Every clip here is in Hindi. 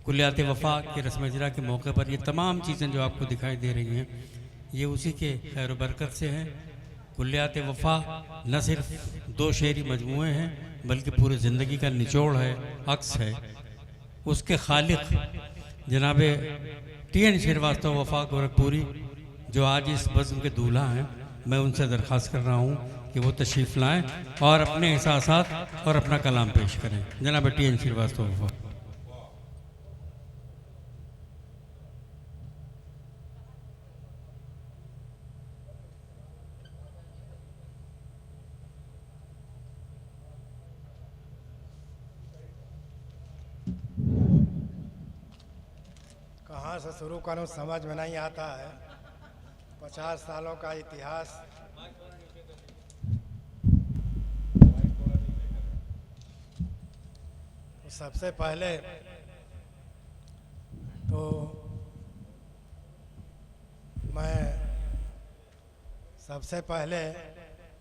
कुल्लियात वफ़ा की रस्म इजरा के मौके पर ये तमाम चीज़ें जो आपको दिखाई दे रही हैं ये उसी के खैर बरकत से हैं। कुल्लियात वफ़ा न सिर्फ दो शेरी मजमूए हैं बल्कि पूरी ज़िंदगी का निचोड़ है, अक्स है। उसके खालिक जनाब टी.एन. श्रीवास्तव वफ़ा गोरखपुरी जो आज इस बज़्म के दूल्हा हैं, मैं उनसे दरख्वास्त कर रहा हूँ कि वो तशरीफ़ लाएँ और अपने एहसासात और अपना कलाम पेश करें। जनाब टी.एन. श्रीवास्तव वफ़ा। कहाँ से शुरू करूं समझ में नहीं आता है। 50 सालों का इतिहास। तो सबसे पहले तो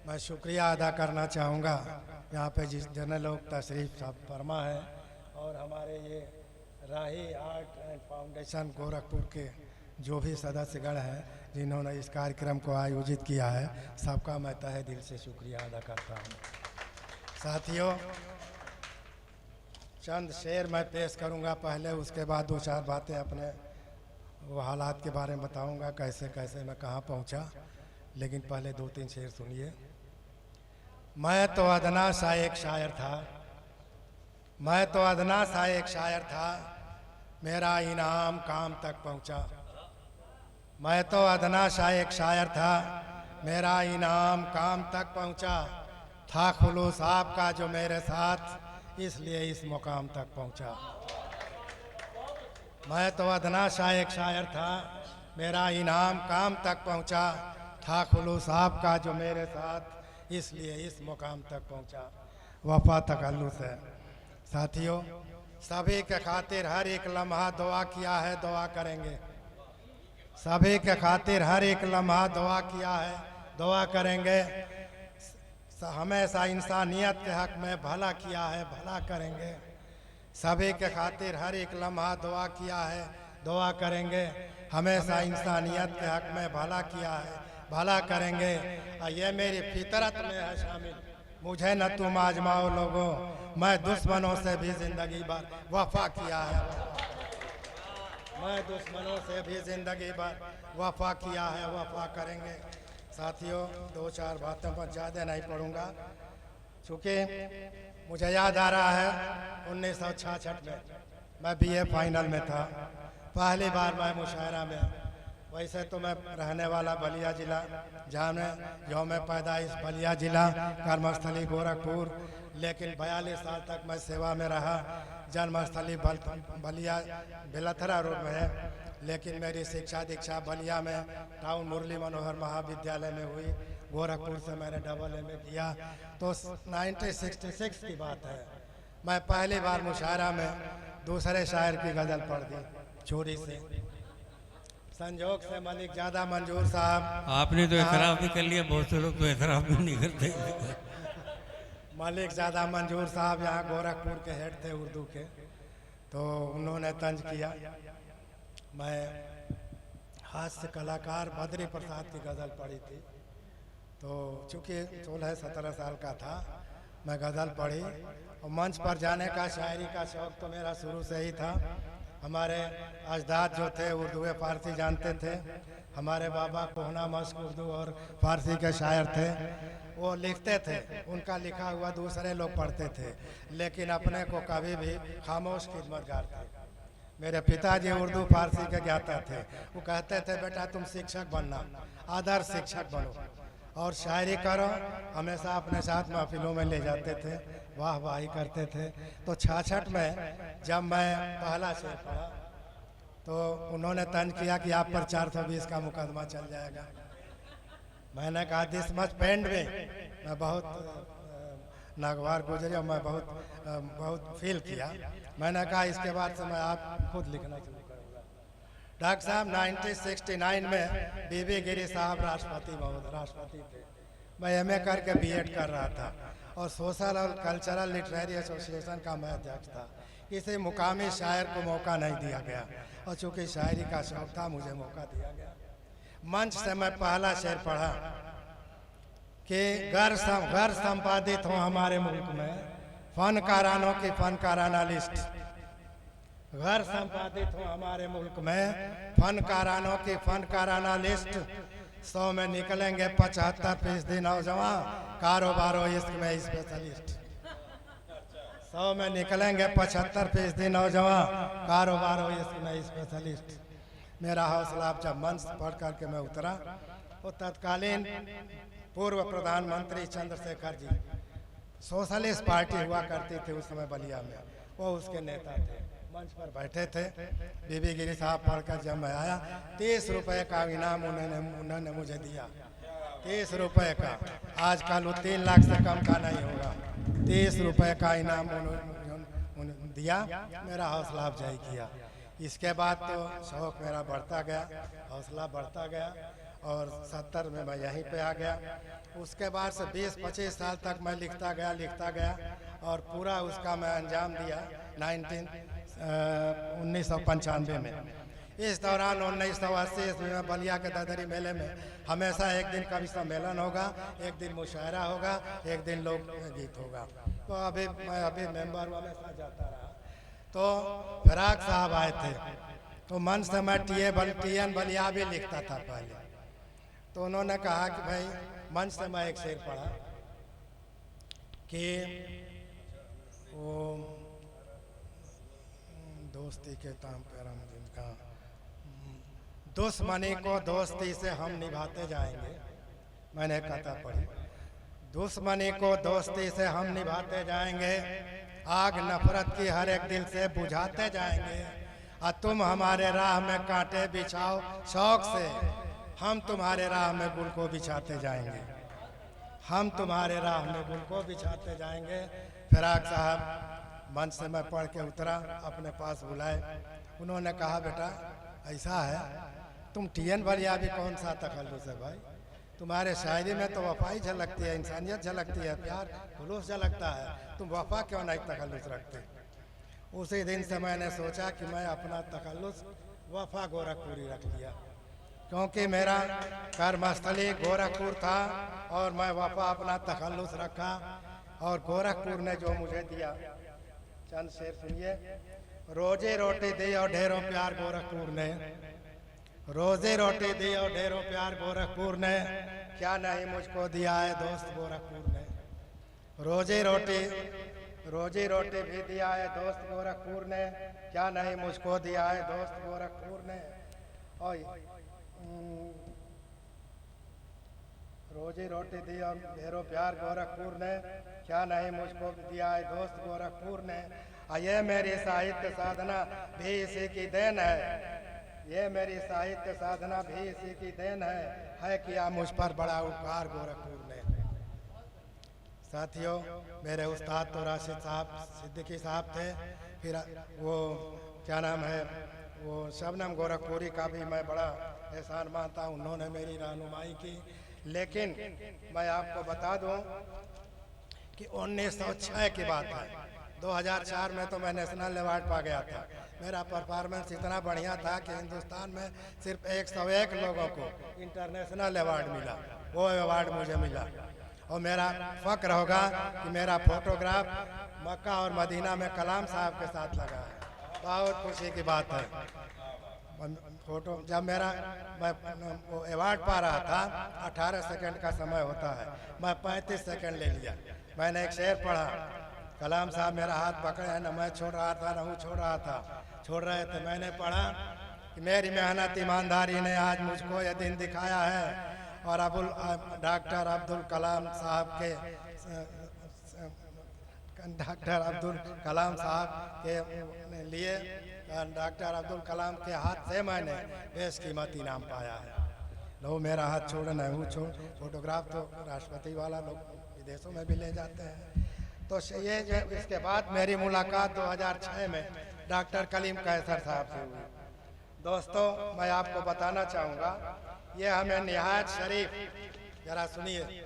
मैं शुक्रिया अदा करना चाहूँगा यहाँ पे जितने लोग तशरीफ़ फरमा है और हमारे ये राही आर्ट एंड फाउंडेशन गोरखपुर के जो भी सदस्यगण हैं जिन्होंने इस कार्यक्रम को आयोजित किया है, सबका मैं तहे दिल से शुक्रिया अदा करता हूँ। साथियों, चंद शेर मैं पेश करूँगा पहले, उसके बाद दो चार बातें अपने वो हालात के बारे में बताऊँगा, कैसे कैसे मैं कहाँ पहुँचा। लेकिन पहले दो तीन शेर सुनिए। मैं तो अदना सा एक शायर था, मैं तो अदना सा एक शायर था, मेरा इनाम काम तक पहुंचा। मैं तो अदना सा एक शायर था, मेरा इनाम काम तक पहुंचा। था खुलूस आपका जो मेरे साथ, इसलिए इस मुकाम तक पहुंचा। मैं तो अदना सा एक शायर था, मेरा इनाम काम तक पहुंचा। था खुलूस आपका जो मेरे साथ, इसलिए इस मुकाम तक पहुंचा। वफा तकल्लुस है। साथियों, सभी के खातिर हर एक लम्हा दुआ किया है, दुआ करेंगे। सभी के खातिर हर एक लम्हा दुआ किया है, दुआ करेंगे। हमेशा इंसानियत के हक में भला किया है, भला करेंगे। सभी के खातिर हर एक लम्हा दुआ किया है, दुआ करेंगे। हमेशा इंसानियत के हक में भला किया है, भला करेंगे। ये मेरी फितरत में है शामिल, मुझे न तुम आजमाओ लोगों, मैं दुश्मनों से भी जिंदगी भर वफा किया है। मैं दुश्मनों से भी जिंदगी भर वफा किया है, वफा करेंगे। साथियों, दो चार बातों पर ज़्यादा नहीं पढ़ूंगा, चूँकि मुझे याद आ रहा है 1966 में मैं बीए फाइनल में था। पहली बार मैं मुशायरा में, वैसे तो मैं रहने वाला बलिया जिला, जहाँ मैं पैदाइश बलिया जिला, कर्मस्थली गोरखपुर, लेकिन 42 साल तक मैं सेवा में रहा। जन्मस्थली बलिया बेलथरा रोड में है, लेकिन मेरी शिक्षा दीक्षा बलिया में टाउन मुरली मनोहर महाविद्यालय में हुई। गोरखपुर से मैंने AA किया। तो 1966 की बात है। मैं पहली बार मुशायरा में दूसरे शायर की गज़ल पढ़ दी चोरी से। संजोग से मलिक ज़्यादा मंजूर साहब, आपने तो एतराफ़ भी कर लिया, बहुत से लोग तो एतराफ़ भी नहीं करते। मलिक ज़्यादा मंजूर साहब यहाँ गोरखपुर के हेड थे उर्दू के, तो उन्होंने तंज किया। मैं हास्य कलाकार बद्री प्रसाद की गज़ल पढ़ी थी। तो चूँकि 16-17 साल का था, मैं गज़ल पढ़ी और मंच पर जाने का, शायरी का शौक़ तो मेरा शुरू से ही था। हमारे अजदाद जो थे उर्दू फ़ारसी जानते थे। हमारे बाबा कोहना मश्क उर्दू और फ़ारसी के शायर थे। वो लिखते थे, उनका लिखा हुआ दूसरे लोग पढ़ते थे, लेकिन अपने को कभी भी खामोश खिदमतगार थे। मेरे पिताजी उर्दू फ़ारसी के ज्ञाता थे। वो कहते थे, बेटा तुम शिक्षक बनना, आदर्श शिक्षक बनो और शायरी करो। हमेशा अपने साथ महफिलों में ले जाते थे, वाह वाही करते थे। तो 66 में जब मैं पहला शेर पढ़ा तो उन्होंने तंज किया कि आप पर 420 का मुकदमा चल जाएगा। मैंने कहा दिस मच पेंड में, मैं बहुत नागवार गुजरी और मैं बहुत फील किया। मैंने कहा इसके बाद से मैं आप खुद लिखना शुरू करूँगा। डॉक्टर साहब 1969 में बीबी गिरी साहब राष्ट्रपति थे। मैं MA करके B.Ed कर रहा था और सोशल और कल्चरल लिटरेरी एसोसिएशन का मैं अध्यक्ष था। किसी मुकामी शायर को मौका नहीं दिया गया, और चूंकि शायरी का शौक था मुझे मौका दिया गया। मंच से मैं पहला शेर पढ़ा कि घर संपादित हो हमारे मुल्क में फनकारानों की फनकाराना लिस्ट। घर संपादित हो हमारे मुल्क में फनकारानों की फनकाराना लिस्ट। 100 में निकलेंगे 75% नौजवान कारोबारों इश्क में स्पेशलिस्ट। 100 में निकलेंगे 75% नौजवान कारोबारों इश्क में स्पेशलिस्ट। मेरा हौसला जब मंच पढ़ करके मैं उतरा तो तत्कालीन पूर्व प्रधानमंत्री चंद्रशेखर जी, सोशलिस्ट पार्टी हुआ करती थी उस समय बलिया में, वो उसके नेता थे, मंच पर बैठे थे। बीबी गिरी साहब पढ़कर जब मैं आया 30 रुपए का इनाम उन्होंने मुझे दिया। 30 रुपए का, आजकल वो 3 लाख से कम का नहीं होगा। 30 रुपए का इनाम उन्होंने दिया, मेरा हौसला अफजाई किया। इसके बाद तो शौक मेरा बढ़ता गया, हौसला बढ़ता गया, और 70 में मैं यहीं पे आ गया। उसके बाद से 20-25 साल तक मैं लिखता गया और पूरा उसका मैं अंजाम दिया 1995 में। इस दौरान 1980 में बलिया के ददरी मेले में हमेशा एक दिन कवि सम्मेलन होगा, एक दिन मुशायरा होगा, एक दिन लोक गीत होगा। तो मैं अभी मेंबर हमेशा जाता रहा। तो फिराक साहब आए थे, तो मंच से मैं TN बलिया भी लिखता था पहले। तो उन्होंने कहा कि भाई, मंच से मैं एक शेर पढ़ा कि वो दोस्ती के ताम पर हम जिनका दुश्मनी को दोस्ती से हम निभाते जाएंगे। मैंने कथा पढ़ी, दुश्मनी को दोस्ती से हम निभाते जाएंगे, आग नफरत की हर एक दिल से बुझाते जाएंगे। और तुम हमारे राह में कांटे बिछाओ शौक से, हम तुम्हारे राह में गुल को बिछाते जाएंगे। हम तुम्हारे राह में गुल को बिछाते जाएंगे। फिराक साहब मंच से मैं पढ़ के उतरा, अपने पास बुलाए। उन्होंने कहा, बेटा ऐसा है, तुम TN बलिया भी कौन सा तखल्लुस है भाई, तुम्हारे शायरी में तो वफाई झलकती है, इंसानियत झलकती है, प्यार खुलूस झलकता है, तुम वफा क्यों नहीं तखल्लुस रखते। उसी दिन से मैंने सोचा कि मैं अपना तखल्लुस वफा गोरखपुरी रख लिया, क्योंकि मेरा कर्मस्थली गोरखपुर था और मैं वफा अपना तखल्लुस रखा। और गोरखपुर ने जो मुझे दिया, चंद शेर सुनिए। रोजी रोटी दी और ढेरों प्यार गोरखपुर ने, रोजी रोटी दी और ढेरों प्यार गोरखपुर ने, क्या नहीं मुझको दिया है दोस्त गोरखपुर ने। रोजी रोटी भी दिया है दोस्त गोरखपुर ने, क्या नहीं मुझको दिया है दोस्त गोरखपुर ने। और रोजी रोटी दी और ढेरों प्यार गोरखपुर ने, क्या नहीं मुझको दिया है दोस्त गोरखपुर ने। ये मेरी साहित्य साधना भी इसी की देन है, ये मेरी साहित्य साधना भी इसी की देन है किया मुझ पर बड़ा उपकार गोरखपुर ने। साथियों, मेरे उस्ताद तो राशिद साहब सिद्दीकी साहब थे, फिर वो क्या नाम है, वो शबनम गोरखपुरी का भी मैं बड़ा एहसान मानता हूँ, उन्होंने मेरी रहनुमाई की। लेकिन मैं आपको बता दूं कि 1906 की बात है, 2004 में तो मैं नेशनल अवार्ड पा गया था। मेरा परफॉर्मेंस इतना बढ़िया था कि हिंदुस्तान में सिर्फ 101 लोगों को इंटरनेशनल अवार्ड मिला, वो अवार्ड मुझे मिला। और मेरा फक्र होगा कि मेरा फोटोग्राफ मक्का और मदीना में कलाम साहब के साथ लगा है, बहुत खुशी की बात है। फोटो जब मैं वो अवार्ड पा रहा था, 18 सेकंड का समय होता है, मैं 35 सेकंड ले लिया। मैंने एक शेर पढ़ा, कलाम साहब मेरा हाथ पकड़े हैं, न मैं छोड़ रहा था न वो छोड़ रहा था, छोड़ रहे थे। मैंने पढ़ा कि मेरी मेहनत ईमानदारी ने आज मुझको ये दिन दिखाया है। और डॉक्टर अब्दुल कलाम साहब के लिए डॉक्टर अब्दुल कलाम के हाथ से मैंने बेशकीमती इनाम पाया है। लोग मेरा हाथ छोड़ न हूँ छोड़, फोटोग्राफ तो राष्ट्रपति वाला लोग विदेशों में भी ले जाते हैं। तो ये इसके बाद मेरी मुलाकात 2006 में डॉक्टर कलीम कैसर साहब से हुई। दोस्तों, मैं आपको बताना चाहूँगा, ये हमें निहायत शरीफ, जरा सुनिए,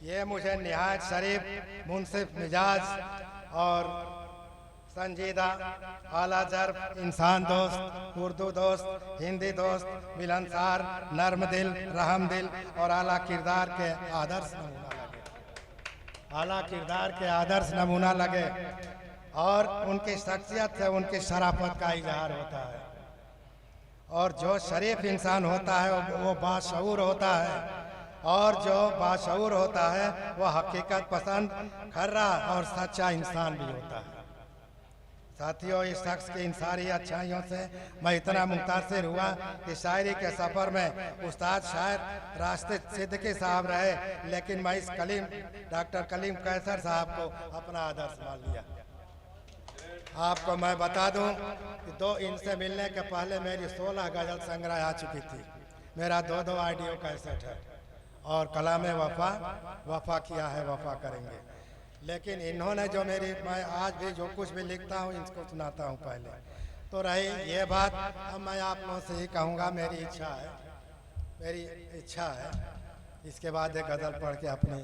ये मुझे निहायत शरीफ, मुनसिफ मिजाज और संजीदा, आला जर्फ, इंसान दोस्त, उर्दू दोस्त, हिंदी दोस्त, मिलनसार, नर्म दिल, रहम दिल और आला किरदार के आदर्श नमूना लगे। आला किरदार के आदर्श नमूना लगे और उनकी शख्सियत से उनकी शराफत का इजहार होता है। और जो शरीफ इंसान होता है वो बाशऊर होता है, और जो बाशऊर होता है वह हकीकत पसंद, खर्रा और सच्चा इंसान भी होता है। साथियों, इस शख्स की इन सारी अच्छाइयों से मैं इतना मुतासिर हुआ कि शायरी के सफ़र में उस्ताद शायर रास्ते सिद्दीकी साहब रहे, लेकिन मैं इस डॉक्टर कलीम कैसर साहब को अपना आदर्श मान लिया। आपको मैं बता दूं कि इनसे मिलने के पहले मेरी 16 गज़ल संग्रह आ चुकी थी। मेरा 2 ऑडियो कैसेट है और कलाम वफा किया है, वफा करेंगे। लेकिन इन्होंने जो मैं आज भी जो कुछ भी लिखता हूँ इनको सुनाता हूँ पहले। तो रही ये बात, अब मैं आप लोगों से ही कहूँगा, मेरी इच्छा है इसके बाद एक गज़ल पढ़ के अपनी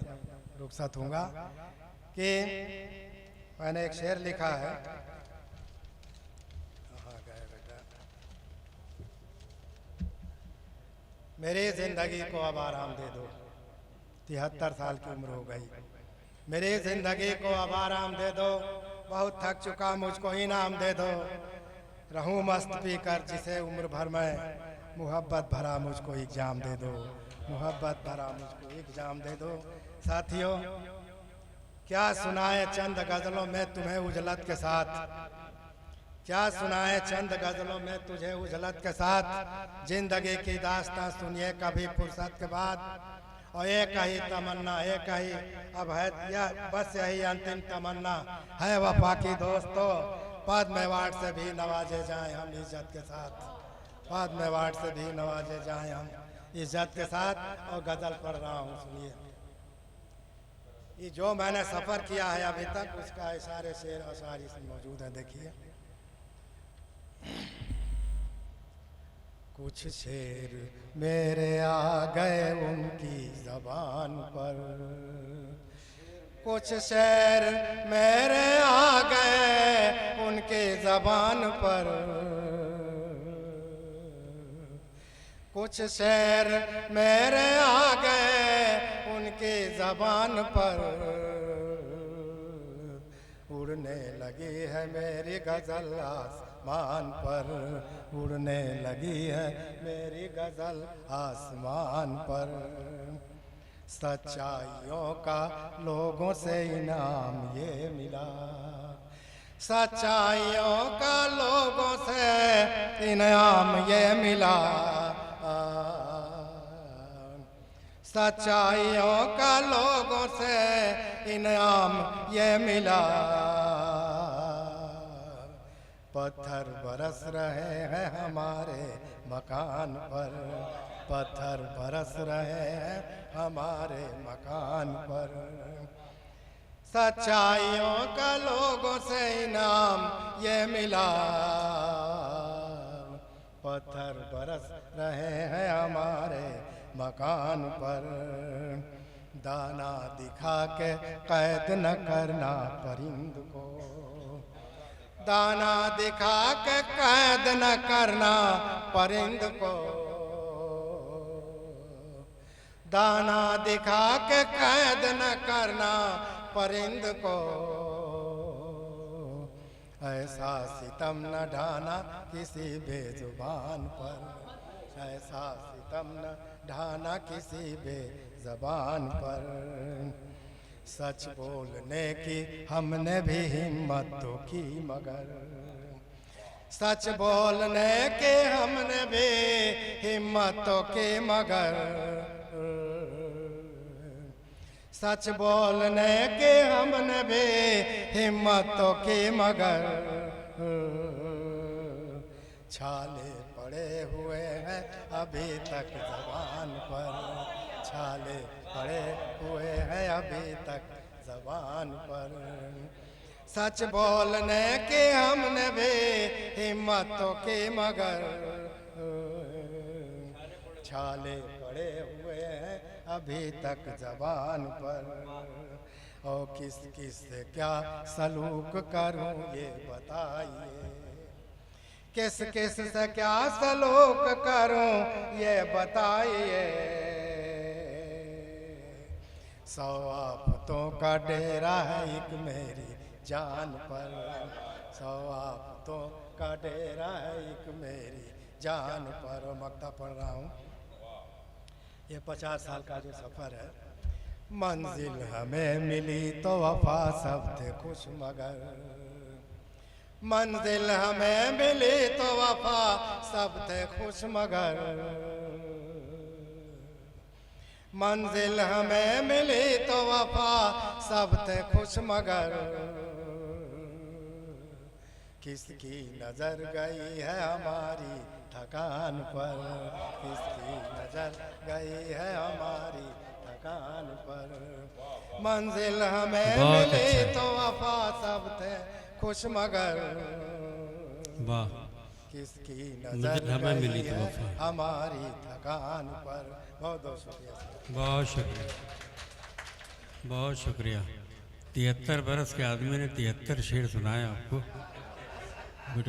रुखसत हूँगा कि मैंने एक शेर लिखा है। मेरी ज़िंदगी को अब आराम दे दो, 73 साल की उम्र हो गई। मेरी ज़िंदगी को अब आराम दे दो, बहुत थक चुका, मुझको इनाम दे दो। रहूं मस्त पीकर जिसे उम्र भर में, मोहब्बत भरा मुझको एग्जाम दे दो, मोहब्बत भरा मुझको एग्जाम दे दो। साथियों, क्या सुनाए चंद गज़लों में तुम्हें उजलत के साथ, क्या सुनाए चंद गज़लों में तुझे उजलत के साथ। जिंदगी की दास्तां सुनिए कभी फुर्सत के बाद, और एक ही तमन्ना, एक ही अब है यह, बस यही अंतिम तमन्ना है वफा की दोस्तों। पद्म अवार्ड से भी नवाजे जाएं हम इज्जत के साथ, पद्म अवार्ड से भी नवाजे जाएं हम इज्जत के साथ। और गज़ल पढ़ रहा हूँ, सुनिए। ये जो मैंने सफ़र किया है अभी तक उसका इशारे शेर अशार इसमें मौजूद है, देखिए। कुछ शेर मेरे आ गए उनकी ज़बान पर, कुछ शेर मेरे आ गए उनकी ज़बान पर, कुछ शेर मेरे आ गए उनकी ज़बान पर। उड़ने लगी है मेरी गज़ल आसमान पर, उड़ने लगी है मेरी गज़ल आसमान पर। सच्चाइयों का लोगों से इनाम ये मिला, सच्चाइयों का लोगों से इनाम ये मिला। सच्चाइयों का लोगों से इनाम ये मिला। पत्थर बरस रहे हैं हमारे मकान पर, पत्थर बरस रहे हैं हमारे मकान पर। सच्चाइयों का लोगों से इनाम ये मिला। पत्थर बरस रहे हैं हमारे मकान पर। दाना दिखा के कैद न करना परिंद को, दाना दिखा के कैद न करना परिंद को। दाना दिखा के कैद न करना परिंद को। ऐसा सितम न ढाना किसी बेजुबान पर, ऐसा सितम न ढाना किसी बेज़बान पर। सच बोलने की हमने भी हिम्मत तो की मगर, सच बोलने की हमने भी हिम्मत तो की मगर। सच बोलने की हमने भी हिम्मत तो की मगर। छाले पड़े हुए हैं अभी तक ज़बान पर, छाले पड़े हुए हैं अभी तक ज़बान पर। सच बोलने की हमने भी हिम्मत तो की मगर। छाले पड़े हुए हैं अभी तक ज़बान पर। और किस किस से क्या सलूक करूं ये बताइए, किस किस से क्या सलूक करूं ये बताइए। 100 आफतों का डेरा है एक मेरी जान पर, 100 आफतों का डेरा है एक मेरी जान पर। मक्ता पढ़ रहा हूँ। ये 50 साल का जो सफ़र है। मंजिल हमें मिली तो वफा सब थे खुश मगर, मंजिल हमें मिली तो वफा सब थे खुश मगर, मंजिल हमें मिली तो वफा सब थे खुश मगर। किसकी नजर गई है हमारी थकान पर, किसकी नजर गई है हमारी थकान पर। मंजिल हमें बहुत मिली अच्छा। तो वफा सब थे खुश मगर, वाह, किसकी मंजिल नजर हमें गई मिली तो है वफा। हमारी थकान पर। बहुत बहुत शुक्रिया सर। बहुत शुक्रिया, बहुत शुक्रिया। 73 बरस के आदमी ने 73 शेर सुनाया आपको। गुड।